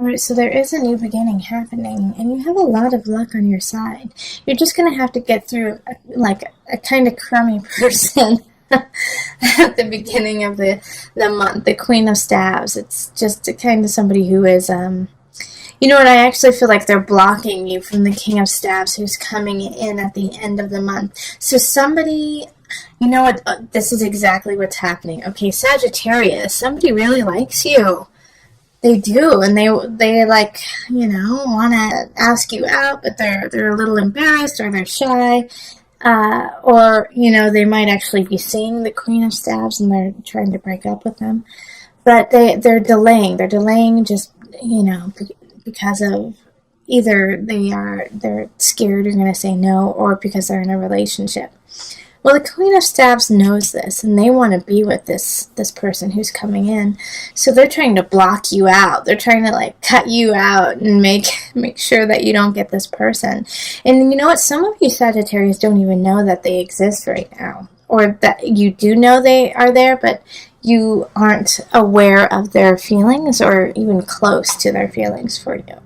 All right, so there is a new beginning happening, and you have a lot of luck on your side. You're just going to have to get through like a kind of crummy person at the beginning of the month, the Queen of Staves. It's just a kind of somebody who is, you know what, I actually feel like they're blocking you from the King of Staves who's coming in at the end of the month. So somebody, you know what, this is exactly what's happening. Okay, Sagittarius, somebody really likes you. They do, and they like, you know, want to ask you out, but they're a little embarrassed or they're shy, or, you know, they might actually be seeing the Queen of Staves and they're trying to break up with them, but they're delaying. They're delaying just, you know, because of either they're scared you're going to say no, or because they're in a relationship. Well, the Queen of Staves knows this, and they want to be with this person who's coming in. So they're trying to block you out. They're trying to, like, cut you out and make sure that you don't get this person. And you know what? Some of you Sagittarius don't even know that they exist right now. Or that you do know they are there, but you aren't aware of their feelings or even close to their feelings for you.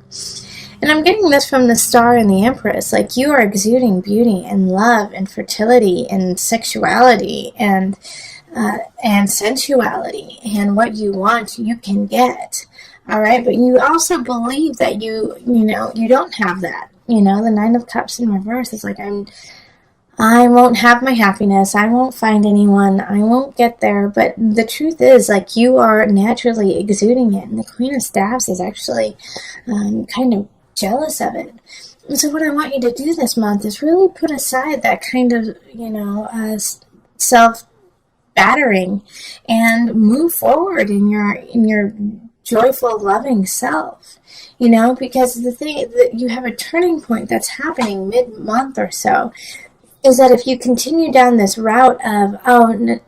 And I'm getting this from the Star and the Empress. Like, you are exuding beauty and love and fertility and sexuality and sensuality. And what you want, you can get. All right? But you also believe that you don't have that. You know, the Nine of Cups in reverse is like, I won't have my happiness. I won't find anyone. I won't get there. But the truth is, like, you are naturally exuding it. And the Queen of Staves is actually kind of jealous of it. And so what I want you to do this month is really put aside that kind of, you know, self-battering and move forward in your joyful, loving self. You know, because the thing that you have a turning point that's happening mid-month or so is that if you continue down this route of,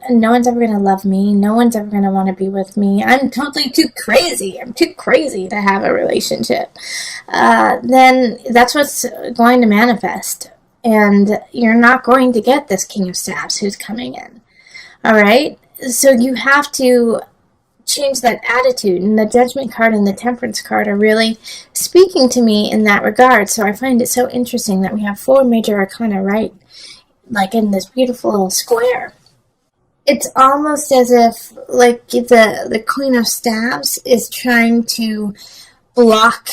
no one's ever going to love me, no one's ever going to want to be with me, I'm totally too crazy, I'm too crazy to have a relationship, then that's what's going to manifest. And you're not going to get this King of Staves who's coming in. All right? So you have to change that attitude, and the Judgment card and the Temperance card are really speaking to me in that regard. So I find it so interesting that we have 4 major arcana right, like in this beautiful little square. It's almost as if, like, the Queen of Staves is trying to block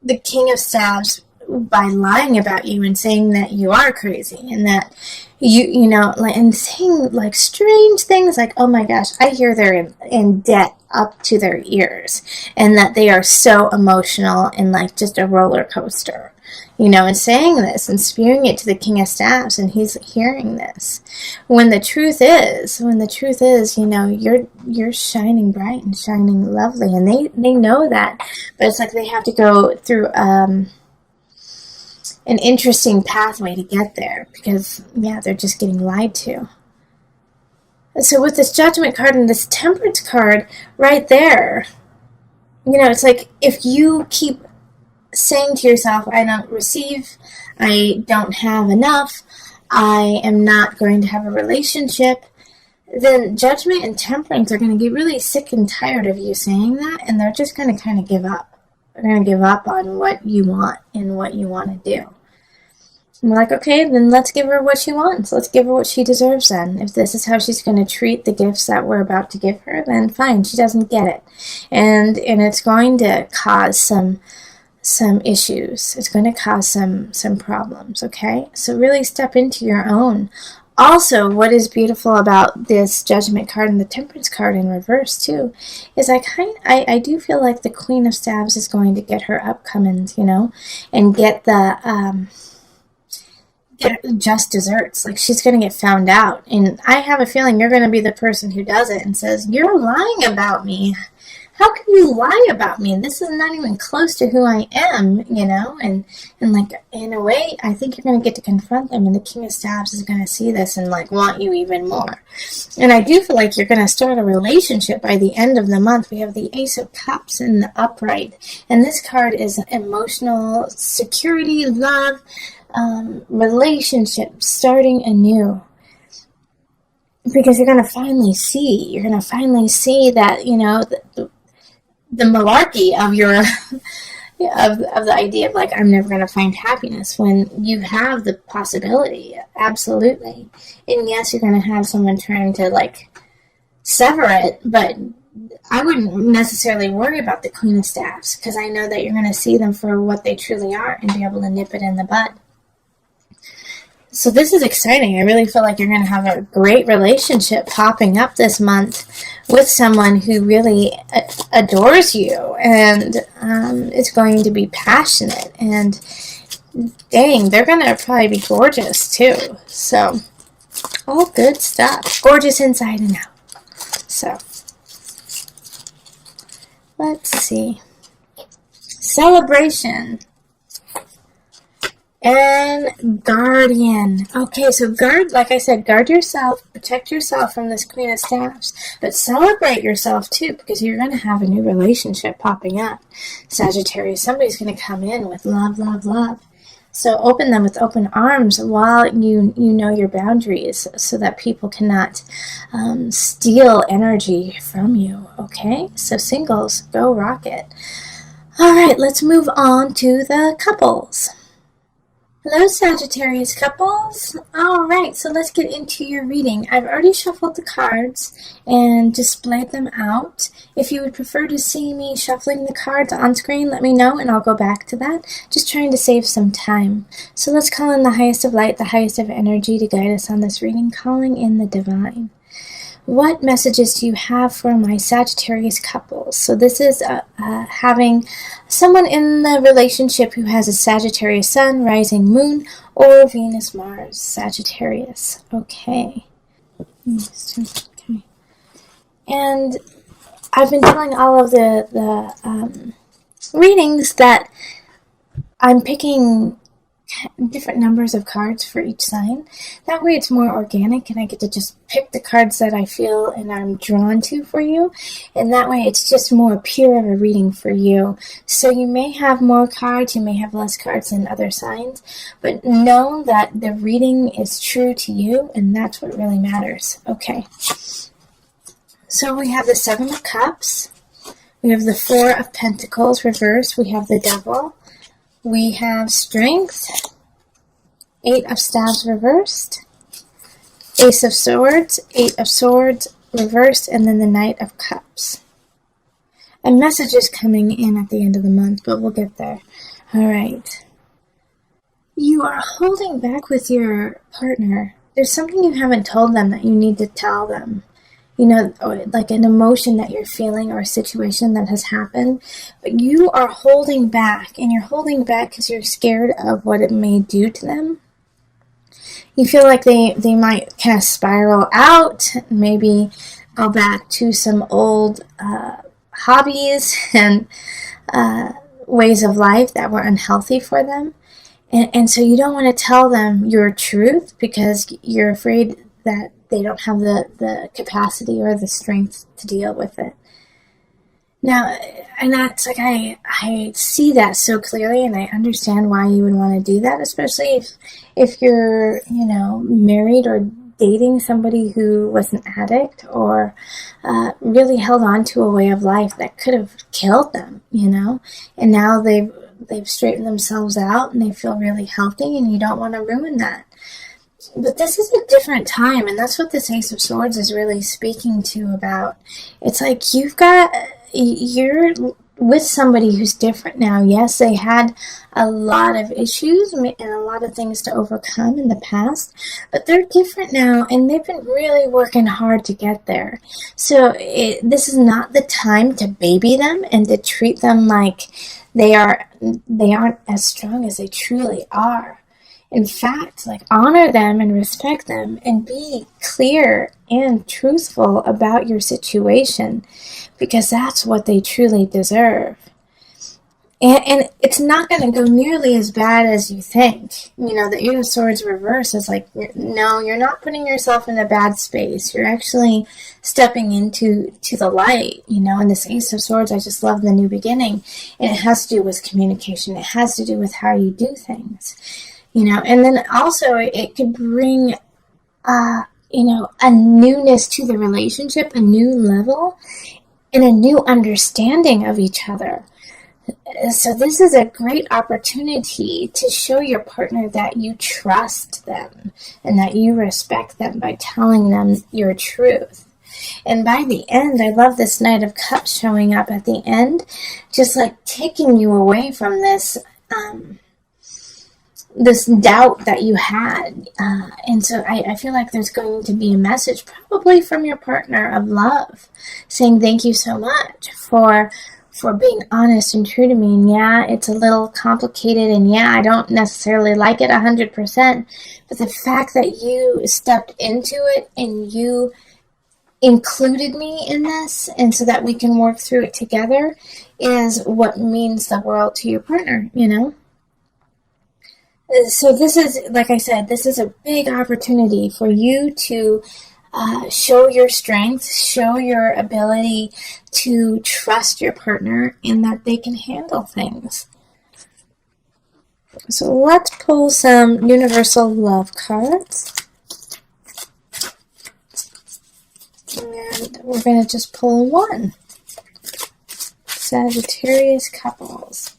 the King of Staves by lying about you and saying that you are crazy and that you know, like, and saying like strange things like, oh my gosh, I hear they're in debt up to their ears and that they are so emotional and like just a roller coaster, you know, and saying this and spewing it to the King of Staves, and he's hearing this. When the truth is, you know, you're shining bright and shining lovely, and they know that, but it's like they have to go through an interesting pathway to get there because, yeah, they're just getting lied to. So with this Judgment card and this Temperance card right there, you know, it's like if you keep saying to yourself, I don't receive, I don't have enough, I am not going to have a relationship, then Judgment and Temperance are going to get really sick and tired of you saying that, and they're just going to kind of give up. They're going to give up on what you want and what you want to do. And we're like, okay, then let's give her what she wants. Let's give her what she deserves then. If this is how she's going to treat the gifts that we're about to give her, then fine, she doesn't get it. And it's going to cause some issues. It's going to cause some problems, okay? So really step into your own. Also, what is beautiful about this Judgment card and the Temperance card in reverse too, is I do feel like the Queen of Staves is going to get her upcomings, you know, and get the get just desserts. Like, she's going to get found out, and I have a feeling you're going to be the person who does it and says, you're lying about me. How can you lie about me? This is not even close to who I am, you know? And like, in a way, I think you're going to get to confront them, and the King of Staves is going to see this and, like, want you even more. And I do feel like you're going to start a relationship by the end of the month. We have the Ace of Cups in the upright, and this card is emotional security, love, relationship, starting anew. Because you're going to finally see that, you know, the malarkey of your of the idea of like, I'm never going to find happiness, when you have the possibility. Absolutely. And yes, you're going to have someone trying to like sever it, but I wouldn't necessarily worry about the Queen of Staffs, because I know that you're going to see them for what they truly are and be able to nip it in the bud. So this is exciting. I really feel like you're going to have a great relationship popping up this month with someone who really adores you, and is going to be passionate, and dang, they're going to probably be gorgeous too. So all good stuff. Gorgeous inside and out. So let's see. Celebration. And Guardian. Okay, so like I said, guard yourself, protect yourself from this Queen of Staffs, but celebrate yourself too, because you're going to have a new relationship popping up. Sagittarius, somebody's going to come in with love, love, love. So open them with open arms while you know your boundaries, so that people cannot steal energy from you, okay? So singles, go rock it. All right, let's move on to the couples. Hello, Sagittarius couples. All right, so let's get into your reading. I've already shuffled the cards and displayed them out. If you would prefer to see me shuffling the cards on screen, let me know and I'll go back to that. Just trying to save some time. So let's call in the highest of light, the highest of energy to guide us on this reading, calling in the divine. What messages do you have for my Sagittarius couples? So this is having someone in the relationship who has a Sagittarius sun, rising moon, or Venus, Mars, Sagittarius. Okay. Okay. And I've been doing all of the readings that I'm picking different numbers of cards for each sign. That way it's more organic and I get to just pick the cards that I feel and I'm drawn to for you. And that way it's just more pure of a reading for you. So you may have more cards, you may have less cards than other signs, but know that the reading is true to you, and that's what really matters. Okay. So we have the Seven of Cups. We have the Four of Pentacles reversed. We have the Devil. We have Strength, Eight of Staves reversed, Ace of Swords, Eight of Swords reversed, and then the Knight of Cups. A message is coming in at the end of the month, but we'll get there. All right. You are holding back with your partner. There's something you haven't told them that you need to tell them. You know, like an emotion that you're feeling or a situation that has happened, but you are holding back, and you're holding back because you're scared of what it may do to them. You feel like they might kind of spiral out, maybe go back to some old hobbies and ways of life that were unhealthy for them. And so you don't want to tell them your truth because you're afraid that they don't have the capacity or the strength to deal with it. Now, and that's like, I see that so clearly, and I understand why you would want to do that, especially if you're, you know, married or dating somebody who was an addict or really held on to a way of life that could have killed them, you know, and now they've straightened themselves out and they feel really healthy, and you don't want to ruin that. But this is a different time, and that's what this Ace of Swords is really speaking to about. It's like you're with somebody who's different now. Yes, they had a lot of issues and a lot of things to overcome in the past, but they're different now, and they've been really working hard to get there. So this is not the time to baby them and to treat them like they aren't as strong as they truly are. In fact, like, honor them and respect them and be clear and truthful about your situation, because that's what they truly deserve. And it's not going to go nearly as bad as you think. You know, the Eight of Swords reverse is like, no, you're not putting yourself in a bad space. You're actually stepping into the light, you know. And this Ace of Swords, I just love the new beginning. And it has to do with communication. It has to do with how you do things. You know, and then also it could bring, you know, a newness to the relationship, a new level. and a new understanding of each other. So this is a great opportunity to show your partner that you trust them and that you respect them by telling them your truth. And by the end, I love this Knight of Cups showing up at the end, just like taking you away from this this doubt that you had. And so I feel like there's going to be a message probably from your partner of love, saying thank you so much for being honest and true to me. And yeah, it's a little complicated, and yeah, I don't necessarily like it 100%, but the fact that you stepped into it and you included me in this, and so that we can work through it together, is what means the world to your partner, you know? So this is, like I said, this is a big opportunity for you to show your strength, show your ability to trust your partner and that they can handle things. So let's pull some universal love cards. And we're going to just pull one. Sagittarius couples.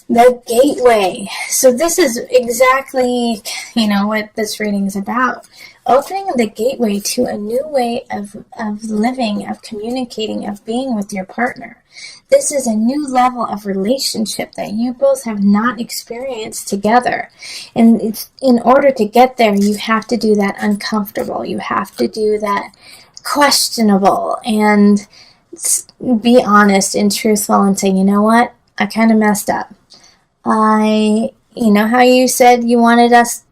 The gateway. So this is exactly, what this reading is about. Opening the gateway to a new way of living, of communicating, of being with your partner. This is a new level of relationship that you both have not experienced together. And in order to get there, you have to do that uncomfortable. You have to do that questionable and be honest and truthful and say, you know what? I kind of messed up. How you said you wanted us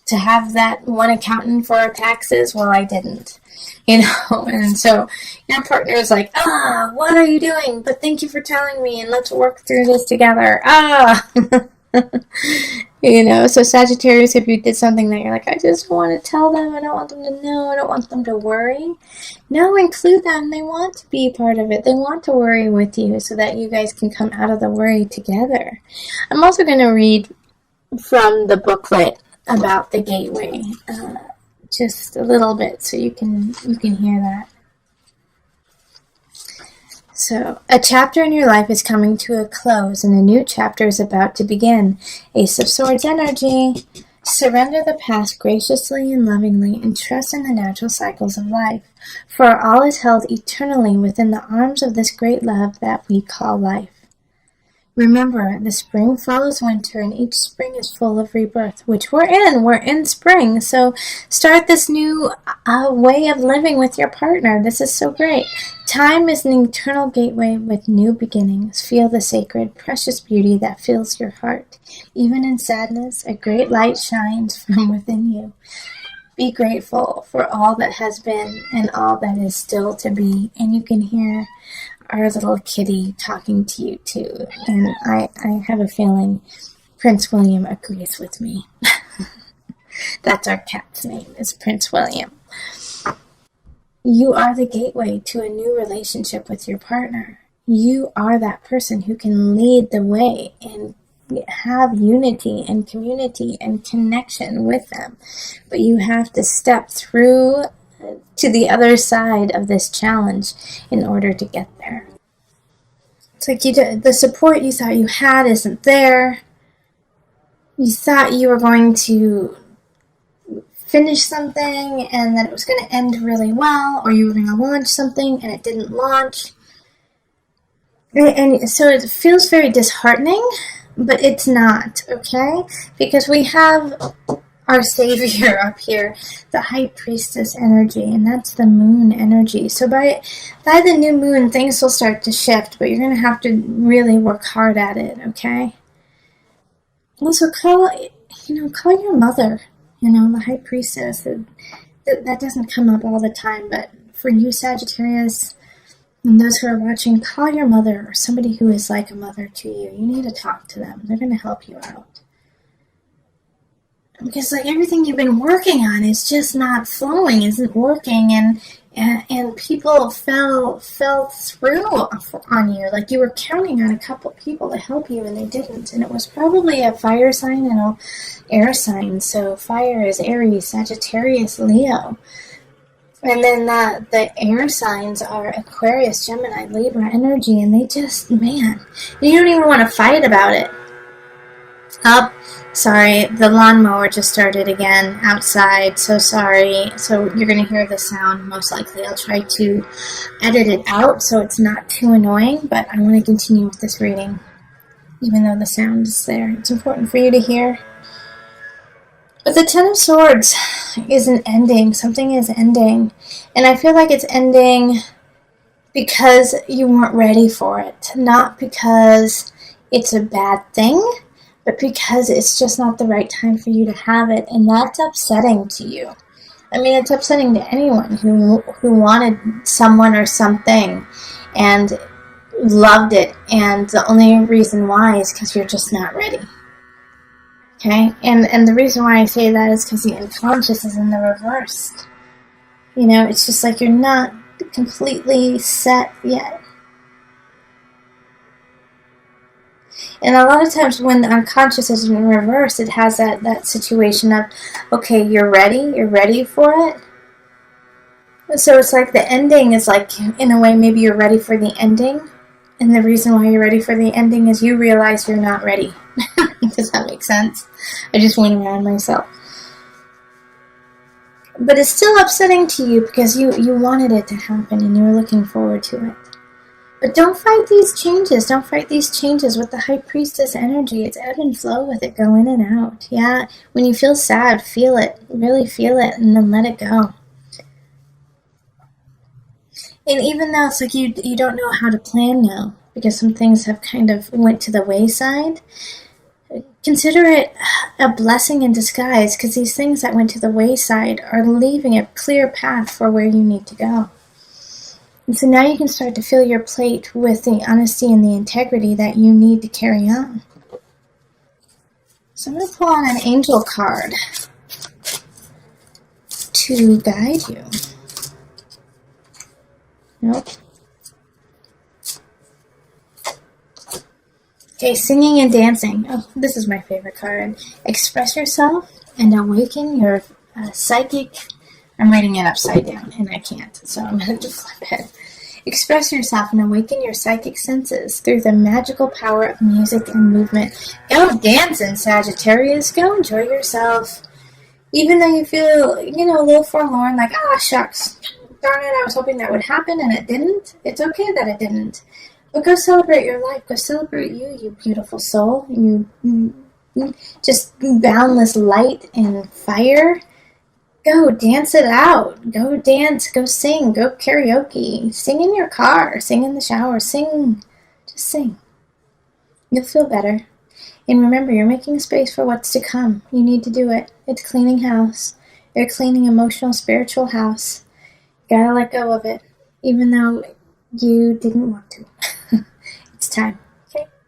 to have that one accountant for our taxes? Well, I didn't, and so your partner is like, what are you doing? But thank you for telling me, and let's work through this together. So Sagittarius, if you did something that you're like, I just want to tell them, I don't want them to know, I don't want them to worry. No, include them. They want to be part of it. They want to worry with you so that you guys can come out of the worry together. I'm also going to read from the booklet about the gateway, just a little bit so you can hear that. So, a chapter in your life is coming to a close, and a new chapter is about to begin. Ace of Swords energy. Surrender the past graciously and lovingly, and trust in the natural cycles of life, for all is held eternally within the arms of this great love that we call life. Remember, the spring follows winter, and each spring is full of rebirth, which we're in. We're in spring, so start this new way of living with your partner. This is so great. Time is an eternal gateway with new beginnings. Feel the sacred, precious beauty that fills your heart. Even in sadness, a great light shines from within you. Be grateful for all that has been and all that is still to be. And you can hear our little kitty talking to you too. And I have a feeling Prince William agrees with me. That's our cat's name, is Prince William. You are the gateway to a new relationship with your partner. You are that person who can lead the way and have unity and community and connection with them. But you have to step through to the other side of this challenge in order to get there. It's like the support you thought you had isn't there. You thought you were going to finish something and that it was going to end really well, or you were going to launch something and it didn't launch. And so it feels very disheartening, but it's not, okay? Because we have our savior up here, the high priestess energy, and that's the moon energy. So by the new moon, things will start to shift, but you're going to have to really work hard at it, okay? Also, call your mother, the high priestess. That doesn't come up all the time, but for you, Sagittarius, and those who are watching, call your mother or somebody who is like a mother to you. You need to talk to them. They're going to help you out. Because everything you've been working on is just not flowing, isn't working, and and people fell through on you. Like you were counting on a couple people to help you and they didn't. And it was probably a fire sign and an air sign. So fire is Aries, Sagittarius, Leo. And then the air signs are Aquarius, Gemini, Libra energy. And they just, man, you don't even want to fight about it. Oh, sorry, the lawnmower just started again outside, so sorry. So you're going to hear the sound, most likely. I'll try to edit it out so it's not too annoying, but I want to continue with this reading, even though the sound is there. It's important for you to hear. But the Ten of Swords is an ending. Something is ending, and I feel like it's ending because you weren't ready for it, not because it's a bad thing, but because it's just not the right time for you to have it, and that's upsetting to you. I mean, it's upsetting to anyone who wanted someone or something and loved it, and the only reason why is because you're just not ready. Okay? And the reason why I say that is because the unconscious is in the reverse. You know, it's just like you're not completely set yet. And a lot of times when the unconscious is in reverse, it has that situation of, okay, you're ready for it. So it's like the ending is like, in a way, maybe you're ready for the ending. And the reason why you're ready for the ending is you realize you're not ready. Does that make sense? I just went around myself. But it's still upsetting to you because you wanted it to happen and you were looking forward to it. But don't fight these changes. Don't fight these changes with the High Priestess energy. It's ebb and flow with it. Go in and out. Yeah, when you feel sad, feel it. Really feel it and then let it go. And even though it's like you don't know how to plan now because some things have kind of went to the wayside, consider it a blessing in disguise because these things that went to the wayside are leaving a clear path for where you need to go. And so now you can start to fill your plate with the honesty and the integrity that you need to carry on. So I'm going to pull on an angel card to guide you. Nope. Okay, singing and dancing. Oh, this is my favorite card. Express yourself and awaken your psychic. I'm writing it upside down, and I can't, so I'm going to just flip it. Express yourself and awaken your psychic senses through the magical power of music and movement. Go dancing, Sagittarius. Go enjoy yourself. Even though you feel, a little forlorn, like, shucks, darn it, I was hoping that would happen, and it didn't. It's okay that it didn't. But go celebrate your life. Go celebrate you beautiful soul. You just boundless light and fire. Go dance it out. Go dance. Go sing. Go karaoke. Sing in your car. Sing in the shower. Sing. Just sing. You'll feel better. And remember, you're making space for what's to come. You need to do it. It's cleaning house. You're cleaning emotional, spiritual house. You gotta let go of it, even though you didn't want to. It's time.